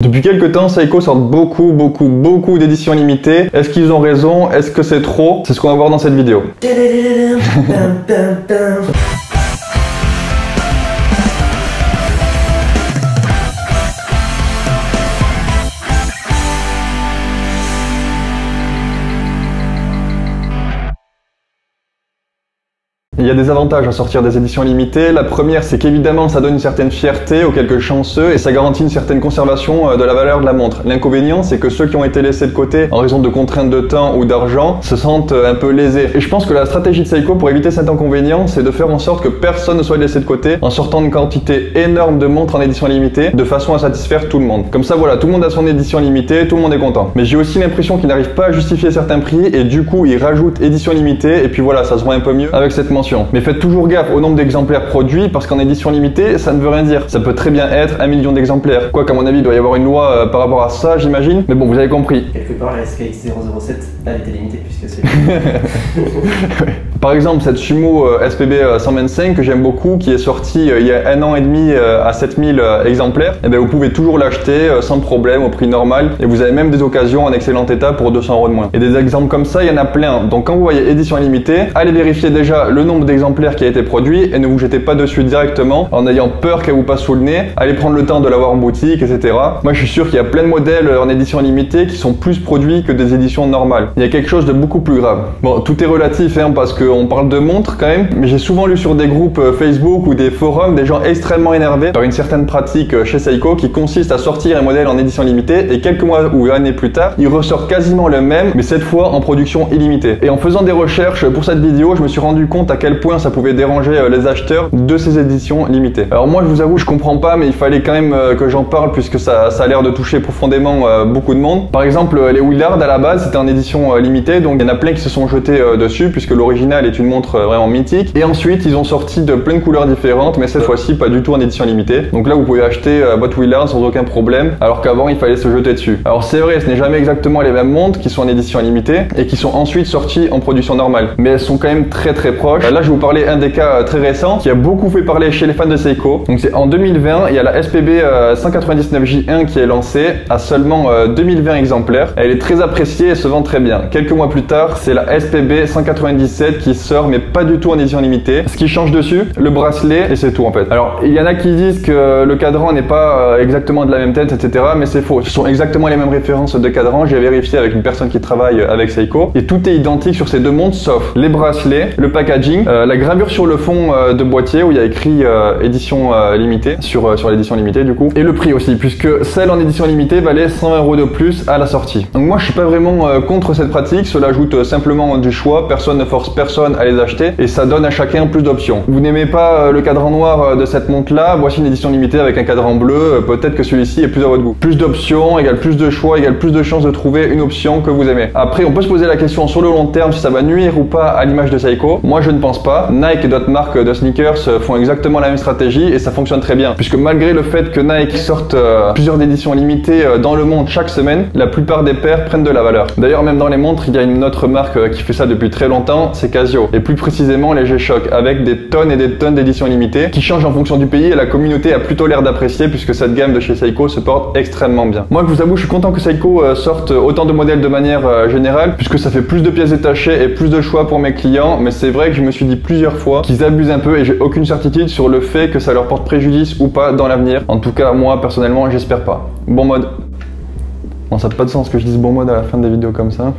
Depuis quelques temps, Seiko sort beaucoup d'éditions limitées. Est-ce qu'ils ont raison? Est-ce que c'est trop? C'est ce qu'on va voir dans cette vidéo. Il y a des avantages à sortir des éditions limitées. La première, c'est qu'évidemment, ça donne une certaine fierté aux quelques chanceux et ça garantit une certaine conservation de la valeur de la montre. L'inconvénient, c'est que ceux qui ont été laissés de côté en raison de contraintes de temps ou d'argent se sentent un peu lésés. Et je pense que la stratégie de Seiko pour éviter cet inconvénient, c'est de faire en sorte que personne ne soit laissé de côté en sortant une quantité énorme de montres en édition limitée de façon à satisfaire tout le monde. Comme ça, voilà, tout le monde a son édition limitée, tout le monde est content. Mais j'ai aussi l'impression qu'ils n'arrivent pas à justifier certains prix et du coup, ils rajoutent édition limitée et puis voilà, ça se voit un peu mieux avec cette mention. Mais faites toujours gaffe au nombre d'exemplaires produits parce qu'en édition limitée, ça ne veut rien dire. Ça peut très bien être 1 million d'exemplaires. Quoi qu'à mon avis, il doit y avoir une loi par rapport à ça, j'imagine. Mais bon, vous avez compris. Quelque part, la SKX007, elle était limitée puisque c'est... Par exemple, cette Sumo SPB 125 que j'aime beaucoup, qui est sortie il y a 1 an et demi à 7000 exemplaires, et bien vous pouvez toujours l'acheter sans problème au prix normal et vous avez même des occasions en excellent état pour 200 € de moins. Et des exemples comme ça, il y en a plein. Donc quand vous voyez édition limitée, allez vérifier déjà le nombre d'exemplaires qui a été produit et ne vous jetez pas dessus directement en ayant peur qu'elle vous passe sous le nez. Allez prendre le temps de l'avoir en boutique, etc. Moi, je suis sûr qu'il y a plein de modèles en édition limitée qui sont plus produits que des éditions normales. Il y a quelque chose de beaucoup plus grave. Bon, tout est relatif hein, parce qu'on parle de montres quand même, mais j'ai souvent lu sur des groupes Facebook ou des forums des gens extrêmement énervés par une certaine pratique chez Seiko qui consiste à sortir un modèle en édition limitée et quelques mois ou années plus tard, il ressort quasiment le même, mais cette fois en production illimitée. Et en faisant des recherches pour cette vidéo, je me suis rendu compte à quel point ça pouvait déranger les acheteurs de ces éditions limitées. Alors moi, je vous avoue, je comprends pas, mais il fallait quand même que j'en parle puisque ça a l'air de toucher profondément beaucoup de monde. Par exemple, les Willard à la base, c'était en édition limitée, donc il y en a plein qui se sont jetés dessus puisque l'original est une montre vraiment mythique. Et ensuite, ils ont sorti de plein de couleurs différentes, mais cette fois-ci, pas du tout en édition limitée. Donc là, vous pouvez acheter votre Willard sans aucun problème, alors qu'avant, il fallait se jeter dessus. Alors c'est vrai, ce n'est jamais exactement les mêmes montres qui sont en édition limitée et qui sont ensuite sorties en production normale, mais elles sont quand même très proches. Là, je vais vous parler un des cas très récent qui a beaucoup fait parler chez les fans de Seiko. Donc c'est en 2020, il y a la SPB 199J1 qui est lancée à seulement 2020 exemplaires. Elle est très appréciée et se vend très bien. Quelques mois plus tard, c'est la SPB 197 qui sort, mais pas du tout en édition limitée. Ce qui change dessus, le bracelet et c'est tout en fait. Alors il y en a qui disent que le cadran n'est pas exactement de la même tête, etc. Mais c'est faux. Ce sont exactement les mêmes références de cadran. J'ai vérifié avec une personne qui travaille avec Seiko et tout est identique sur ces deux montres sauf les bracelets, le packaging, la gravure sur le fond de boîtier où il y a écrit édition limitée sur l'édition limitée du coup, et le prix aussi puisque celle en édition limitée valait 120 € de plus à la sortie. Donc moi je suis pas vraiment contre cette pratique, cela ajoute simplement du choix, personne ne force personne à les acheter et ça donne à chacun plus d'options. Vous n'aimez pas le cadran noir de cette montre là, voici une édition limitée avec un cadran bleu, peut-être que celui-ci est plus à votre goût. Plus d'options égale plus de choix égale plus de chances de trouver une option que vous aimez. Après on peut se poser la question sur le long terme si ça va nuire ou pas à l'image de Seiko. Moi je ne pense pas. Nike et d'autres marques de sneakers font exactement la même stratégie et ça fonctionne très bien puisque malgré le fait que Nike sorte plusieurs éditions limitées dans le monde chaque semaine, la plupart des paires prennent de la valeur. D'ailleurs même dans les montres, il y a une autre marque qui fait ça depuis très longtemps, c'est Casio et plus précisément les G-Shock avec des tonnes et des tonnes d'éditions limitées qui changent en fonction du pays et la communauté a plutôt l'air d'apprécier puisque cette gamme de chez Seiko se porte extrêmement bien. Moi je vous avoue, je suis content que Seiko sorte autant de modèles de manière générale puisque ça fait plus de pièces détachées et plus de choix pour mes clients, mais c'est vrai que je me suis dit plusieurs fois qu'ils abusent un peu et j'ai aucune certitude sur le fait que ça leur porte préjudice ou pas dans l'avenir. En tout cas, moi personnellement, j'espère pas. Bon mode. Bon, ça n'a pas de sens que je dise bon mode à la fin des vidéos comme ça.